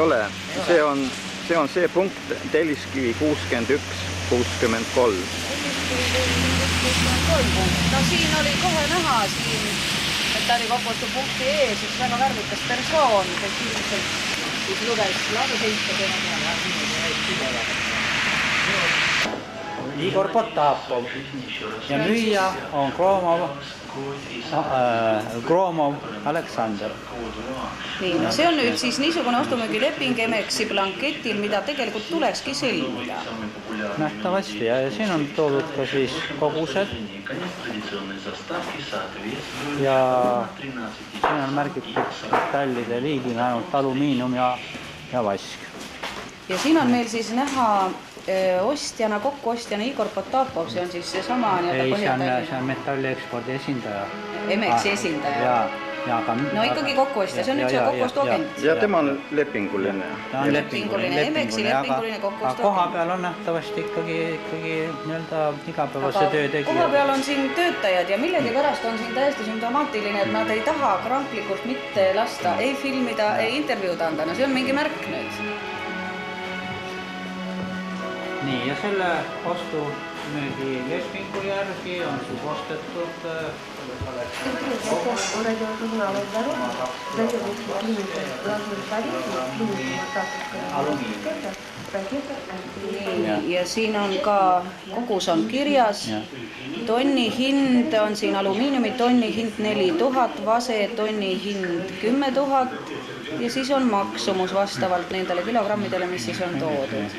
Ole, see on see punkt Telliskivi 61, 63. No siin oli kohe näha siin metallikokostupunkti ees üks väga värvikas persoon, kes ilmselt siis luges laduseiste Igor Potapov ja müüja on Gromov Aleksandr. Nii, no see on nüüd siis niisugune ostumüügileping Emexi blanketil, mida tegelikult tulekski sõlmida. Nähtavasti ja siin on toodud ka siis kogused ja siin on märgitud metallide liigina ainult alumiinium ja vask. Ja siin on meil siis näha ostjana, kokkuostjana Igor Potapov, see on siis seesama Ei, see on metalli ekspordi esindaja. Emexi esindaja. No ikkagi kokkuostja, see on nüüd see kokkuostuagent. Ja tema on lepinguline. Ta on lepinguline, Emexi lepinguline kokkuostuagent. Aga koha peal on nähtavasti ikkagi nii-öelda igapäevase töö tegija. Koha peal on siin töötajad ja millegi pärast on siin täiesti sümptomaatiline, et nad ei taha kramplikult mitte lasta, ei filmida, ei intervjuud anda. No see on mingi märk nüüd. Nii, ja selle ostumüügi lepingu järgi on siis ostetud ja siin on ka kogus on kirjas. Tonni hind on siin alumiiniumi tonni hind 4000, vase tonni hind 10 000 ja siis on maksumus vastavalt nendele kilogrammidele, mis siis on toodud.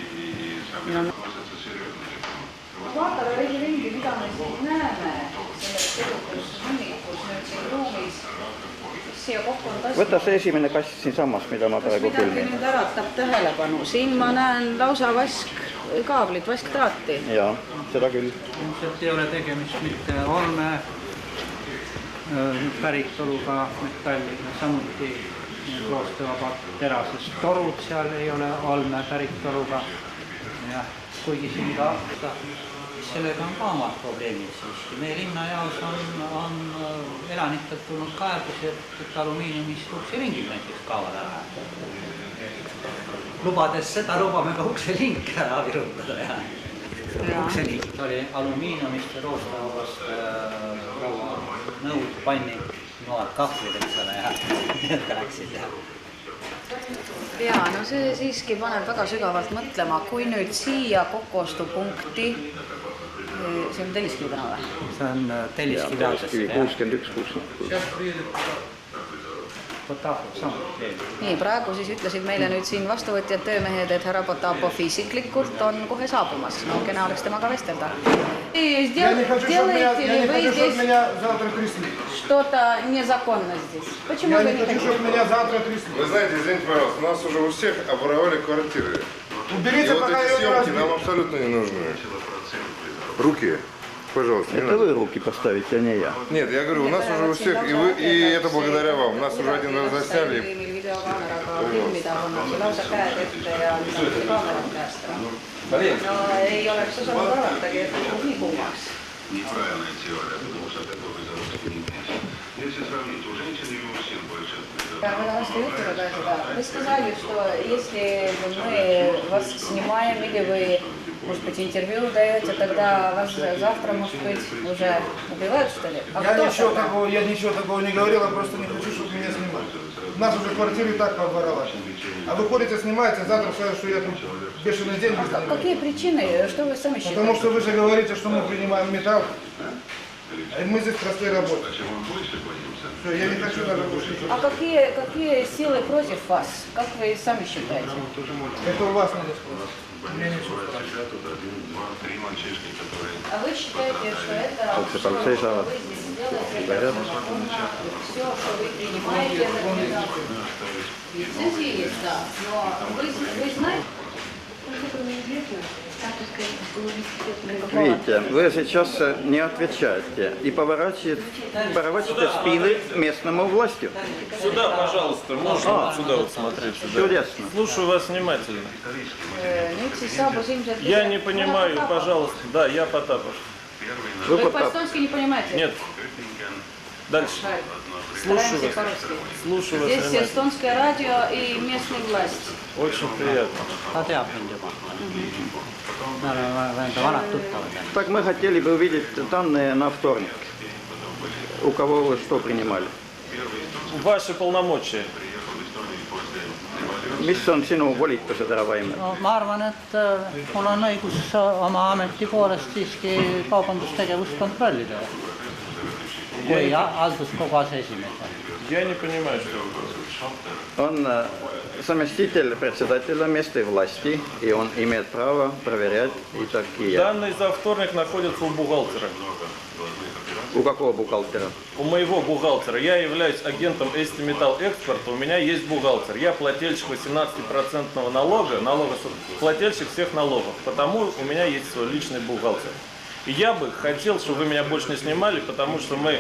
Vaatame veidi ringi, mida me siin näeme selles edukus hunnikus nüüd siin ruumis. Siia kokku on tassi. Võta see esimene kast siin samas, mida ma praegu filmin. Midagi nüüd äratab tähelepanu. Siin ma näen lausa vaskkaablit, vasktraati. Jaa, seda küll. Ilmselt ei ole tegemist mitte olme päritoluga metalliga, samuti roostevabad terasest torud seal ei ole olme päritoluga. Ja kuigi siin ka sellega on ka omad probleemid siiski. Meie linnajaos on elanikelt tulnud kaebusi, et alumiiniumist ukseringid näiteks kaovad ära. Lubades seda lubame ka ukselink ära virutada. Ukselink oli alumiiniumist ja roostevabast nõud, panni, noad kahvlid, eks ole, ja läksid ja Jaa, no see siiski paneb väga sügavalt mõtlema, kui nüüd siia kokkuostupunkti, see on Telliskivi tänava? See on Telliskivi aastast. 61-61. Potapov samuti. Nii, praegu siis ütlesid meile nüüd siin vastuvõtjad töömehed, et härra Potapov isiklikult on kohe saabumas. No kena oleks temaga vestelda. Я не хочу, чтобы меня завтра трясли. Что-то незаконно здесь. Почему Я вы не хочу, чтобы меня завтра трясли. Вы знаете, извините, пожалуйста, у нас уже у всех обворовали квартиры. Уберите, и вот пока эти я не съемки разбил. нам абсолютно не нужны. Руки, пожалуйста. Это вы руки поставите, а не я. Нет, я говорю, у нас уже у всех, и это благодаря вам. Нас уже один раз засняли. Videokaameraga filmida on lausa käed ette ja kaamerad käest ära. No ei oleks osanud arvatagi, et nii kuumaks. Неправильная теория, потому что такой вызовский вниз. Если сравнить, у женщин и у мужчин больше. Väga hästi jutuga ka seda. Вы сказали, что если мы вас снимаем или вы, может быть, интервью даете, тогда вас завтра, может быть, уже убивают, что ли? Я ничего такого не говорил, я просто не хочу, чтобы меня снимали. Нас уже квартиры и так пообворовали. А вы ходите, снимаете, завтра скажут, что я тут бешеные деньги снимаю. Какие причины? Что вы сами считаете? Потому что вы же говорите, что мы принимаем металл. И мы здесь простые работы. Все, я не хочу даже больше. А какие силы против вас? Как вы сами считаете? Это у вас надо спросить. Мне ничего спрашивать. А вы считаете, что это Тут все полицей saavad. вы здесь делаете все, что вы принимаете? Лицензии есть, да. Но вы знаете... Видите, вы сейчас не отвечаете и поворачиваете спины местному властью. Сюда, пожалуйста, можно сюда вот смотреть. Чудесно. Слушаю вас внимательно. Я Я не понимаю, пожалуйста. Да, я Потапов. Вы по-эстонски не понимаете? Нет. Дальше. Слушаю Стараемся вас. по-русски. Слушаю вас Здесь внимательно. эстонское радио и местные власти. Очень приятно. ta teab mind juba . me oleme enda vanad tuttavad . Так мы хотели бы увидеть данные на вторник. У кого вы что принимали? Ваши полномочия. Mis on sinu volitused, härra Vaimer? no ma arvan , et mul on õigus oma ameti poolest siiski kaubandustegevust kontrollida . kui halduskogu aseesimees . Я не понимаю, что вы говорите. Он заместитель председателя местной власти, и он имеет право проверять и такие. Данные за вторник находятся у бухгалтера. У какого бухгалтера? У моего бухгалтера. Я являюсь агентом Эстиметалл Экспорта. У меня есть бухгалтер. Я плательщик 18% налога, плательщик всех налогов. Потому у меня есть свой личный бухгалтер. И я бы хотел, чтобы вы меня больше не снимали, потому что мы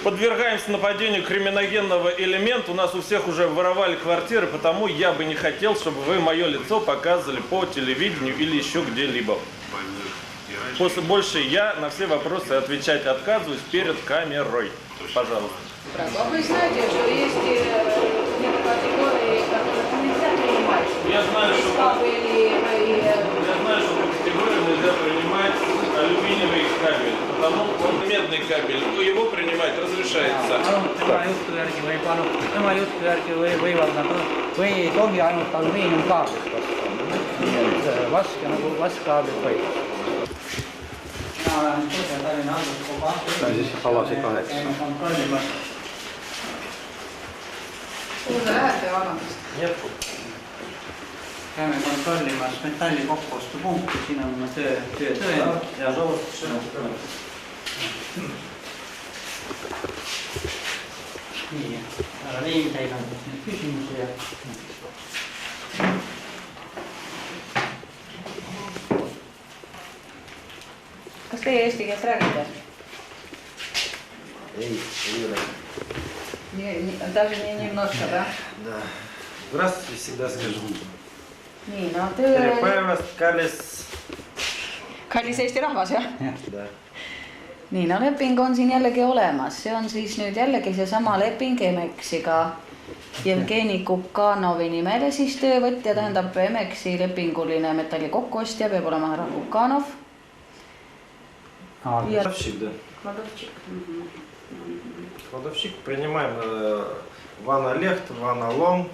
подвергаемся нападению криминогенного элемента. У нас у всех уже воровали квартиры, потому я бы не хотел, чтобы вы мое лицо показывали по телевидению или еще где-либо. После больше я на все вопросы отвечать отказываюсь перед камерой. Пожалуйста. А вы знаете, что есть категории, которые нельзя принимать? Я знаю, что по категории нельзя принимать алюминиевый кабель, потому он медный кабель, его принимать разрешается. tema jutu järgi võib ainult , tema jutu järgi võivad nad , või ei tohi ainult alumiiniumkaablid kasutada . nii et vaskekaablid võib . mina olen Põhja-Tallinna halduskogu siis alasi 8. käinud kontrollimas . kuhu te lähete, vabandust? käime kontrollimas metalli kokkuostupunkti , siin on töötõend ja nii , härra Liim , teil on nüüd küsimusi ja Kas teie eesti keelt räägite? Ei ole. Даже не немножко, да? Да. Здравствуйте, всегда скажу. Nii, no Tere töö... päevast , kallis . Kallis Eesti rahvas, jah? Да. Nii, no leping on siin jällegi olemas. See on siis nüüd jällegi seesama leping Emexiga. Jevgeni Kukanovi nimele siis töövõtja, tähendab Emexi lepinguline metalli kokkuostja peab olema härra Kukanov. Кладовщик, да. Kladovčik. Кладовщик. Принимаем Вана Лехт, Вана Лом.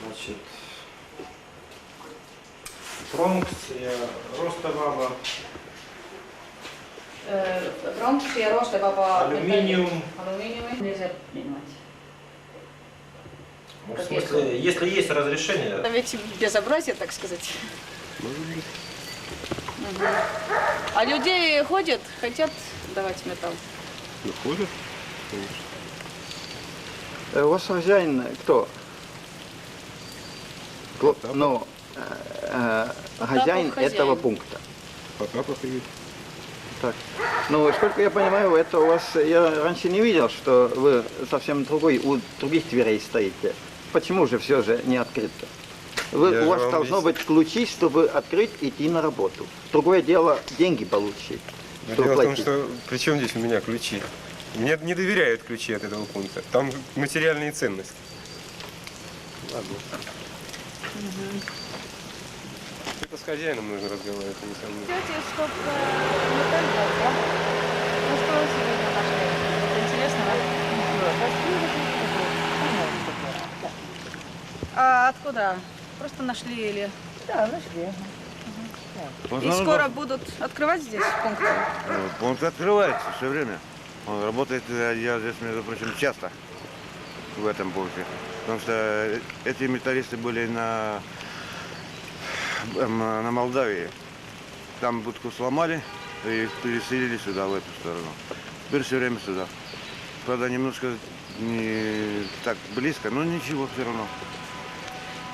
Значит, Пронкс ja Rostevaba. Pronks ja roostevaba Алюминиум. Alumiiniumi. В смысле, если есть разрешение. Это ведь безобразие, так сказать. Угу. А людей ходят, хотят давать металл? Ну, ходят, конечно. У вас хозяин кто? Ну, хозяин этого пункта. Потапов и Так. Ну, сколько я понимаю, это у вас, я раньше не видел, что вы совсем другой, у других дверей стоите. Почему же все же не открыто? У вас должно быть ключи, чтобы открыть и идти на работу. Другое дело деньги получить. Дело в том, что при чем здесь у меня ключи? Мне не доверяют ключи от этого пункта. Там материальные ценности. Ладно. Это с хозяином нужно разговаривать, а не со мной. Чтоб металл был, да? Ну что вы сегодня нашли? Интересно, А откуда? Просто нашли или? Да, нашли. И скоро будут открывать здесь пункт? Пункт открывается все время. Он работает, я здесь, между прочим, часто в этом пункте. Потому что эти металлисты были на Молдавии. Там будку сломали и их переселили сюда, в эту сторону. Теперь все время сюда. Правда, немножко не так близко, но ничего все равно.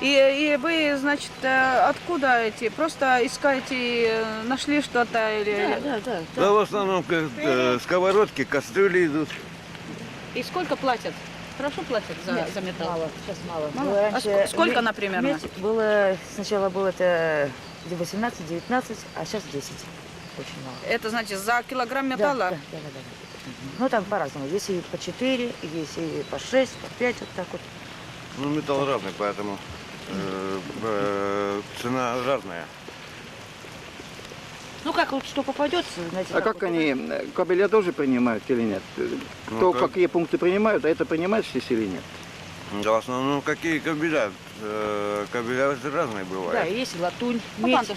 И вы, значит, откуда эти? Просто искаете, нашли что-то или? Да. Да, в основном сковородки, кастрюли идут. И сколько платят? Хорошо платят за металл? Мало, сейчас мало. Мало? Раньше сколько, например? медь было, сначала было это 18-19, а сейчас 10. Очень мало. Это значит за килограмм металла? Да. Ну, там по-разному. Есть и по 4, есть и по 6, по 5, вот так вот. Ну, металл разный, поэтому цена разная. Ну, как вот что попадется, знаете. А как вот, они, кабеля тоже принимают или нет? Кто как? какие пункты принимают, а это принимаешь здесь или нет? Да, в основном какие кабеля? Кабеля разные Да, бывают. и есть и латунь, медь.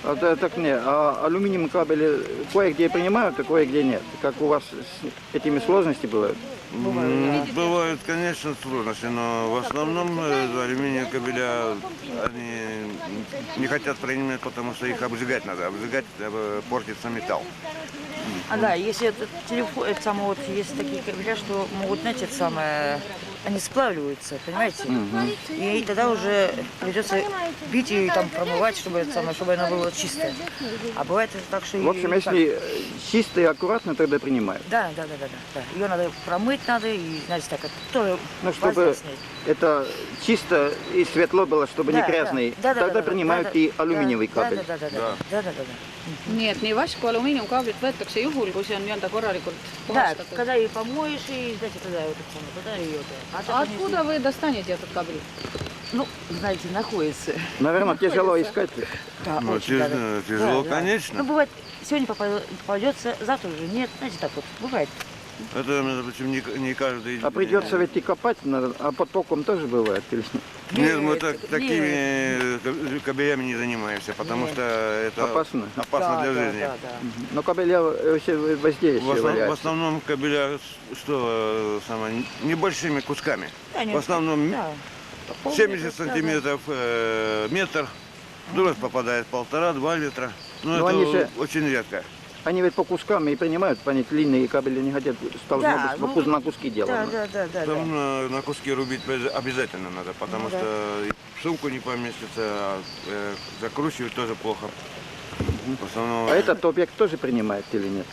Вот. Так не, а алюминиевые кабели кое-где принимают, а кое-где нет. Как у вас с этими сложности бывают? Бывают, конечно, сложности, но в основном алюминиевые кабеля они не хотят принимать, потому что их обжигать надо. Обжигать портится металл. А да, если этот телефон, это самое, вот есть такие кабеля, что могут, знаете, это самое, они сплавливаются, понимаете? И тогда уже придется бить и там промывать, чтобы это самое, чтобы она была чистая. А бывает это так, что В общем, если чисто и аккуратно, тогда принимают. Да. Ее надо промыть надо и, знаете, так, это тоже Ну, чтобы возня с ней. это чисто и светло было, чтобы не грязный, тогда принимают и алюминиевый кабель. Да. nii et nii vask kui alumiiniumkaablit võetakse juhul, kui see on nii-öelda korralikult Да, puhastatud. когда ее помоешь, и, знаете, тогда вот это самое, тогда ее. А откуда вы достанете этот кабель? Ну, знаете, находится. Наверное, тяжело искать. Да, Ну, очень даже. тяжело, Да. конечно. Ну, бывает, сегодня попадется, завтра уже нет. Знаете, так вот, бывает. Это, между прочим, не каждый... А придется ведь и копать, а под током тоже бывает. Или нет? Нет, мы такими кабелями не занимаемся, потому что это Опасно. для жизни. Но кабеля вообще воздействие В валяются. основном кабеля небольшими кусками. В основном 70 сантиметров метр, другой попадает 1,5-2 литра. Но Но это они же- очень редко. Они ведь по кускам и принимают, понять, длинные кабели не хотят, должно Да, быть на куски делано. Да. Там на куски рубить обязательно надо, потому что в сумку не поместится, а закручивать тоже плохо. В основном... А этот объект тоже принимает или нет?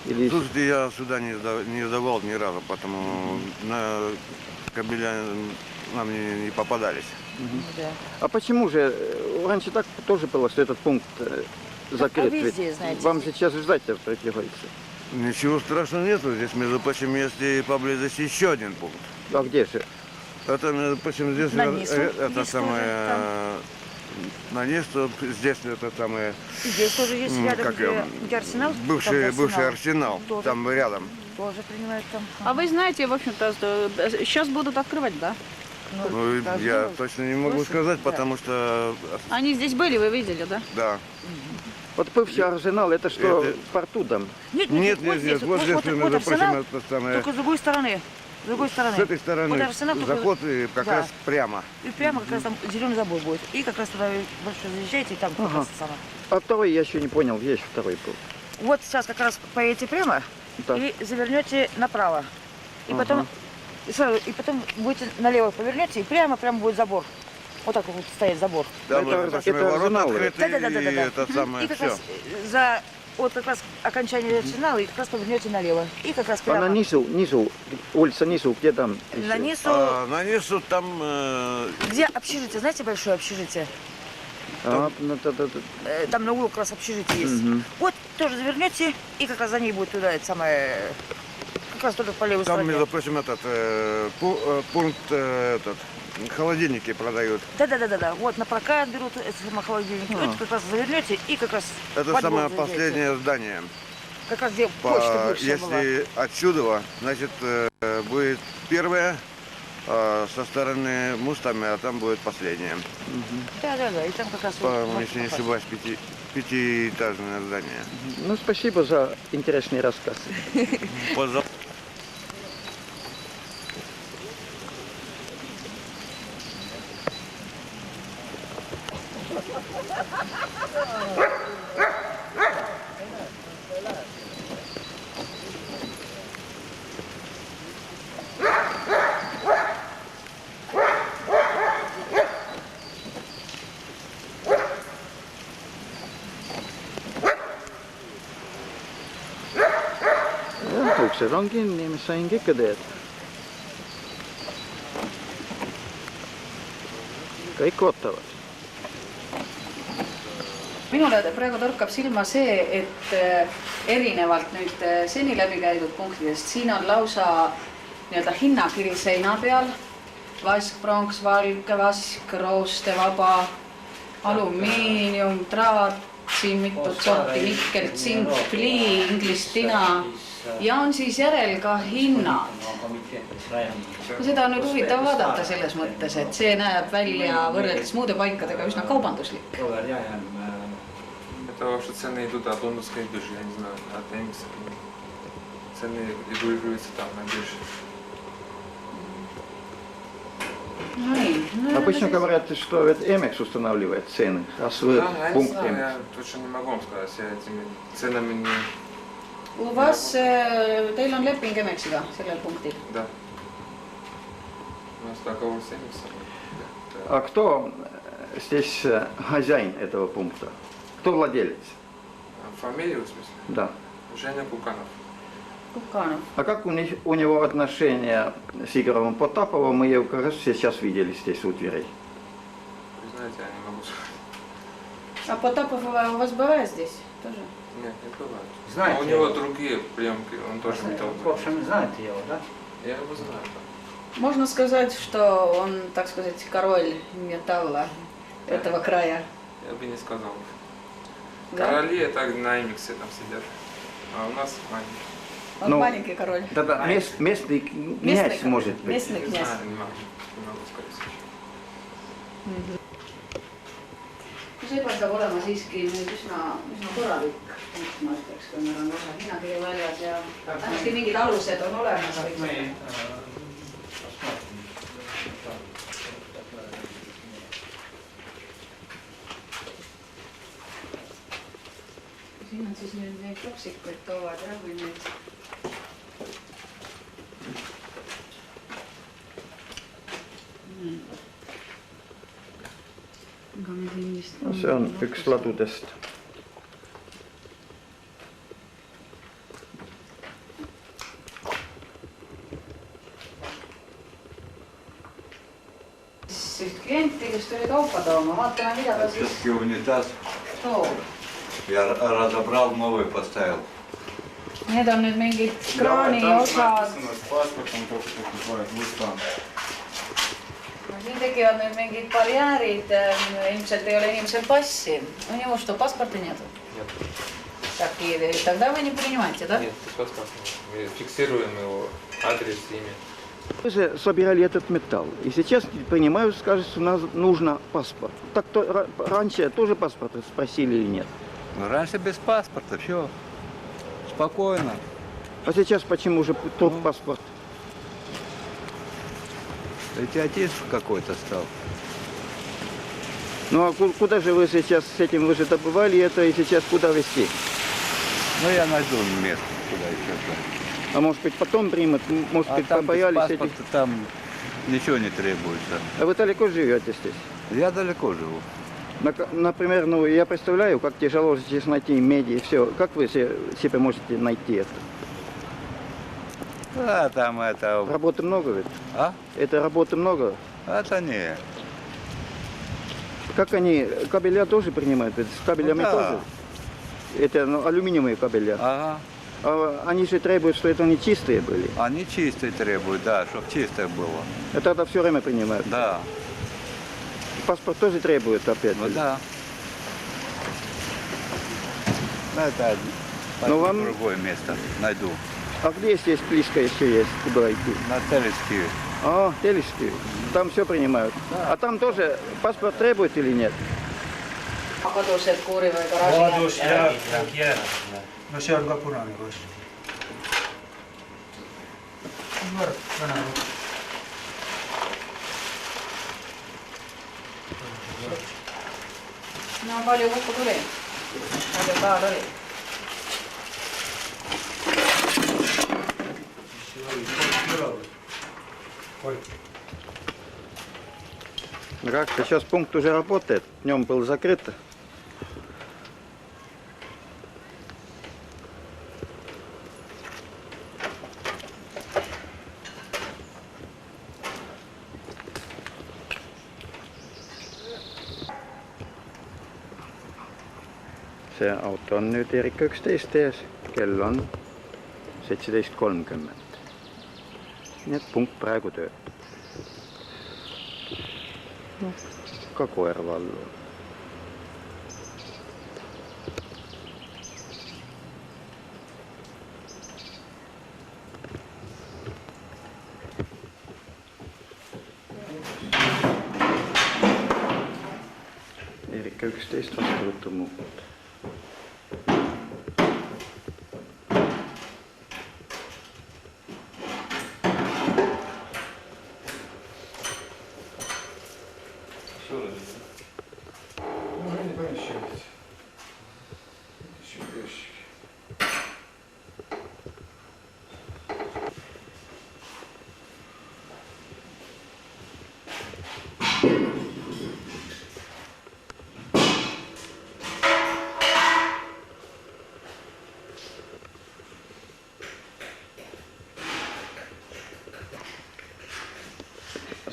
Или... Слушайте, я сюда не сдавал ни разу, потому на кабеля нам не попадались. А почему же? Раньше так тоже было, что этот пункт закрыт. везде, Ведь знаете. вам сейчас ждать-то приходится. Ничего страшного нету. Здесь, между прочим, есть и поблизости еще один пункт. А где же? Это, между прочим, здесь На Нису это есть самое... На Нису, здесь это самое... И здесь тоже есть рядом, как где арсенал. бывший арсенал, Тоже. там рядом. Тоже принимают там. А вы знаете, в общем-то, сейчас будут открывать, да? Ну, я точно не могу сказать, потому что... Они здесь были, вы видели, да? Да. Вот бывший арсенал, это что, Это- в порту там? Нет, вот здесь, между прочим, арсенал, это самое... только с другой стороны. С другой стороны. С этой стороны Вот арсенал только- заход и как Да. раз прямо. И прямо как раз там зеленый забор будет. И как раз туда больше заезжаете, и там как раз самое. А второй я еще не понял, есть второй пункт. Вот сейчас как раз поедете прямо Так. и завернете направо. И потом и потом будете налево повернете, и прямо будет забор. Вот так вот стоит забор. Там, Это- между прочим, и это ворота арсенал, открыты, Да. и это самое И как все. раз за вот как раз окончание арсенала, и как раз повернете налево. И как раз А прямо. на низу, улица Низу, где там? На еще? низу, На низу там... где общежитие, знаете, большое общежитие? Ну, Там на углу как раз общежитие есть. Вот тоже завернете, и как раз за ней будет туда это самое, как раз тоже по левой Там, стороне. между прочим, этот пункт холодильники продают. Да. Вот на прокат берут холодильник. Это как раз завернете, и как раз Это во двор самое заезжаете. последнее здание. Как раз где почта бывшая была. Если отсюда, значит, будет первое, со стороны Мустами, а там будет последнее. Да. И там как раз По-моему, если не ошибаюсь, пятиэтажное здание. Ну, спасибо за интересный рассказ. Пожалуйста. Uksed on kinni, mis sa hingi ikka teed? Kõik ootavad. minule praegu torkab silma see, et erinevalt nüüd seni läbi käidud punktidest, siin on lausa nii-öelda hinnakiri seina peal, vask, pronks, valge vask, roostevaba, alumiinium, traat, siin mitut sorti, nikkel, tsink, plii, inglistina ja on siis järel ka hinnad. Seda on nüüd huvitav vaadata selles mõttes, et see näeb välja võrreldes muude paikadega üsna kaubanduslik. Это ваши цены идут от лондонской биржи, я не знаю, от Эмикса. Цены регулируются там на бирже. Обычно говорят, что это Эмекс устанавливает цены, раз вы пункт Эмекс. Я точно не могу вам сказать, я этими ценами не... У вас, teil on leping Emexiga sellel punktil? Да. У нас договор с Эмексом. А кто здесь хозяин этого пункта? Кто владелец? Фамилию, в смысле? Да. Женя Куканов. Куканов. А как у него отношения с Игорем Потаповым? Мы его, кажется, сейчас видели здесь у дверей. Вы знаете, я не могу сказать. А Потапов у вас бывает здесь тоже? Нет, не бывает. Знаете у него его? другие приемки, он тоже металл. В общем, знаете его, да? Я его знаю, да. Можно сказать, что он, так сказать, король металла этого края. Я бы не сказал. Да? Короли это на Эмиксе там сидят, а у нас маленькие. Он маленький король. Да, местный князь может быть. Местный Не князь. знаю, не могу сказать. See paistab olema siiski nüüd üsna korralik punkt, ma ütleks, kui meil on osa hinnakiri väljas ja vähemasti mingid alused on olemas. Siin on siis nüüd neid kapsikuid toovad jah, või neid. See on üks ladudest. Üht klienti, kes tuli kaupa tooma, vaatame, mida ta siis унитаз toob. я разобрал, новый поставил. Need on nüüd mingid kraani osad. Siin tekivad nüüd mingid barjäärid, ilmselt ei ole inimesel passi. У него что, паспорта нету? Нет. Так, и тогда вы не принимаете, да? Нет, паспорт. Мы фиксируем его адрес, имя. Вы же собирали этот металл, и сейчас принимают, скажут, что нам нужно паспорт. Так то раньше тоже паспорт спросили или нет? Ну, раньше без паспорта, все, спокойно. А сейчас почему же тот паспорт? Ведь отец какой-то стал. Ну а куда же вы сейчас с этим, вы же добывали это, и сейчас куда везти? Ну, я найду место, куда еще. А может быть потом примут, может быть там побоялись без этих... паспорта там ничего не требуется. А вы далеко живете здесь? Я далеко живу. Например, ну я представляю, как тяжело здесь найти меди и все. Как вы себе можете найти это? А там это... Работы много ведь? А? Это работы много? Это не. Как они, кабеля тоже принимают? Ведь с кабелями да. тоже? Это алюминиевые кабеля. Ага. А они же требуют, что это не чистые были. Они чистые требуют, да, чтобы чистое было. Это тогда все время принимают? Да. Паспорт тоже требует опять? Ну да. Это но вам... другое место найду. А где здесь близко еще есть, куда идти? На Тележке. А, Тележки. Там все принимают. Да. А там тоже паспорт требует или нет? Kodused kuuri või garaaži? Kodus jääb. No see on ka punane kost. No palju kokku tuli? Palju kaal oli? Как сейчас пункт уже работает, днем был закрыт. see auto on nüüd Erika 11 ees, kell on 17.30. Nii et punkt praegu töötab. Ka koer vallu. Erika 11 vastuvõtu muud.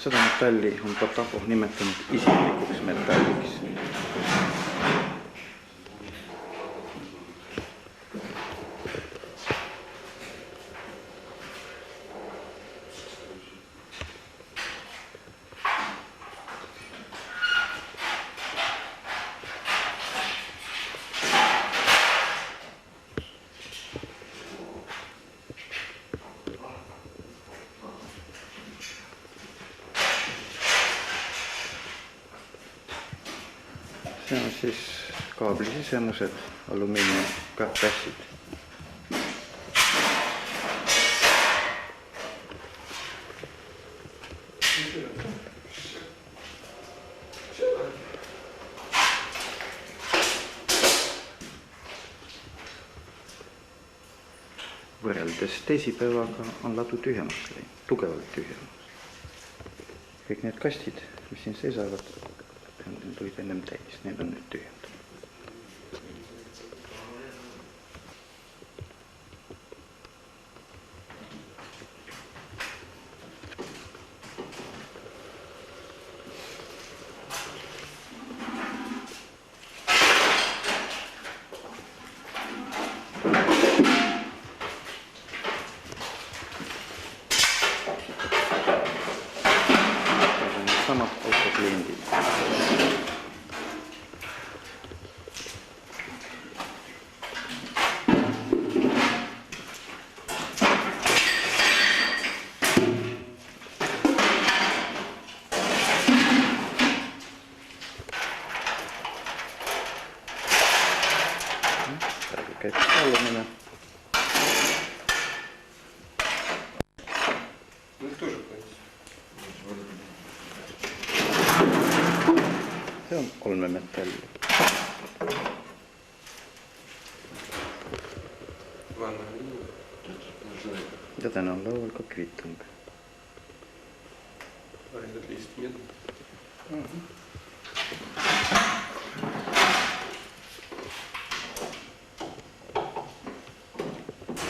Seda metalli on Potapov nimetanud isiklikuks metalliks. See on siis kaabli sisemused, alumiiniumkartassid. Võrreldes teisipäevaga on ladu tühjemaks läinud, tugevalt tühjemaks. Kõik need kastid, mis siin seisavad, need olid ennem täis, need on nüüd tühjendanud. Samad autokliendid. Käib palumine. See on olmemetalli. Ja täna on laual ka kvitung.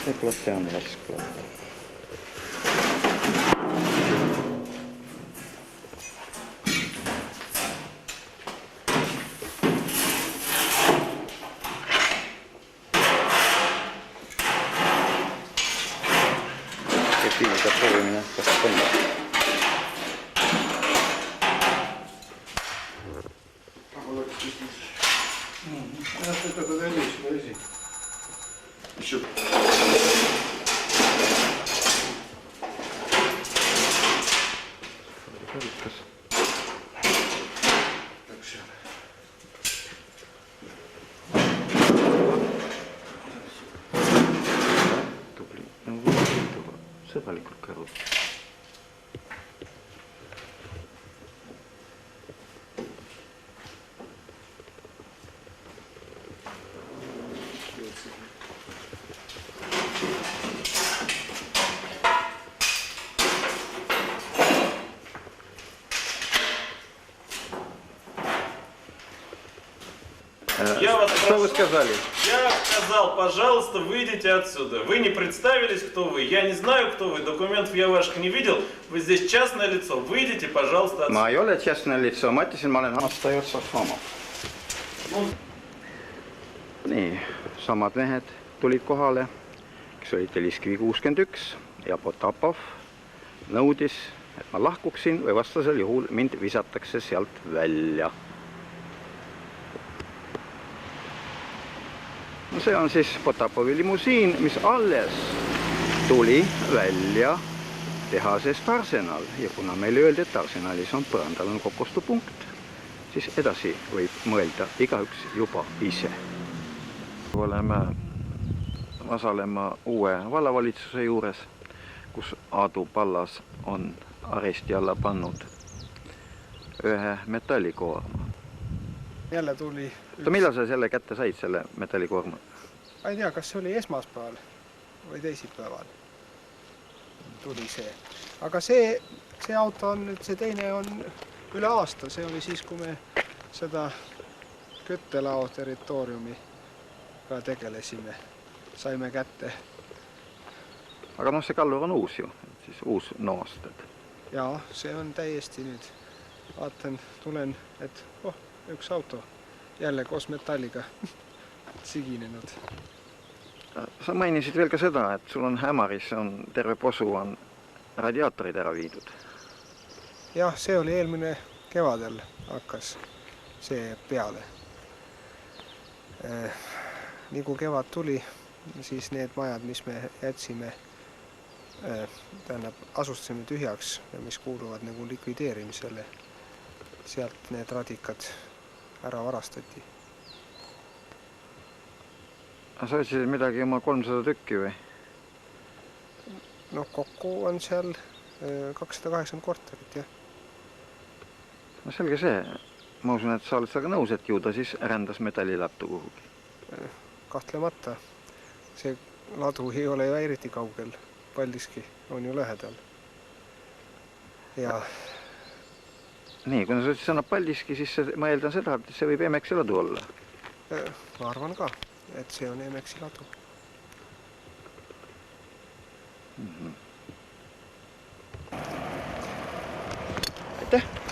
See plate on laskplate. Piisab proovimine, kas on. Еще. Sõbralikult kõrvud. Что вы сказали? Я сказал, пожалуйста, выйдите отсюда. Вы не представились, кто вы. Я не знаю, кто вы. Документов я ваших не видел. Вы здесь частное лицо. Выйдите, пожалуйста, отсюда. Ma ei ole частное лицо. Ma ütlesin, ma olen aasta jooksul Soomov. Nii, samad mehed tulid kohale, kes oli Telliskivi 61 ja Potapov nõudis, et ma lahkuksin või vastasel juhul mind visatakse sealt välja. See on siis Potapovi limusiin, mis alles tuli välja tehasest Arsenal ja kuna meile öeldi, et Arsenalis on põrandal on kokostupunkt, siis edasi võib mõelda igaüks juba ise. Oleme osalema uue vallavalitsuse juures, kus Aadu Pallas on aresti alla pannud ühe metallikoorma. Jälle tuli... Millal sa selle kätte said, selle metallikoorma? Ma ei tea, kas see oli esmaspäeval või teisipäeval tuli see. Aga see auto on nüüd, see teine on üle aasta. See oli siis, kui me seda küttelao territooriumi ka tegelesime. Saime kätte. Aga see kallur on uus ju, siis uus noosted. Jaa, see on täiesti nüüd. Vaatan, tulen, et üks auto jälle koos metalliga siginenud. Sa mainisid veel ka seda, et sul on hämaris, terve posu on radiaatorid ära viidud. Jah, see oli eelmine kevadel hakkas see peale. Nii kui kevad tuli, siis need majad, mis me jätsime, asustasime tühjaks ja mis kuuluvad nagu likvideerimisele, sealt need radikad ära varastati. Sa ütlesid midagi oma 300 tükki või? No kokku on seal 280 korterit, jah. No selge see. Ma usun, et sa oled sellega nõus, et ju ta siis rändas metallilattu kuhugi. Kahtlemata. See ladu ei ole ju eriti kaugel. Paldiski on ju lähedal. Ja... Nii, kui sa ütlesid sõna Paldiski, siis ma eeldan seda, et see võib Emexi ladu olla. Ma arvan ka, et see on Emexi ladu. Aitäh!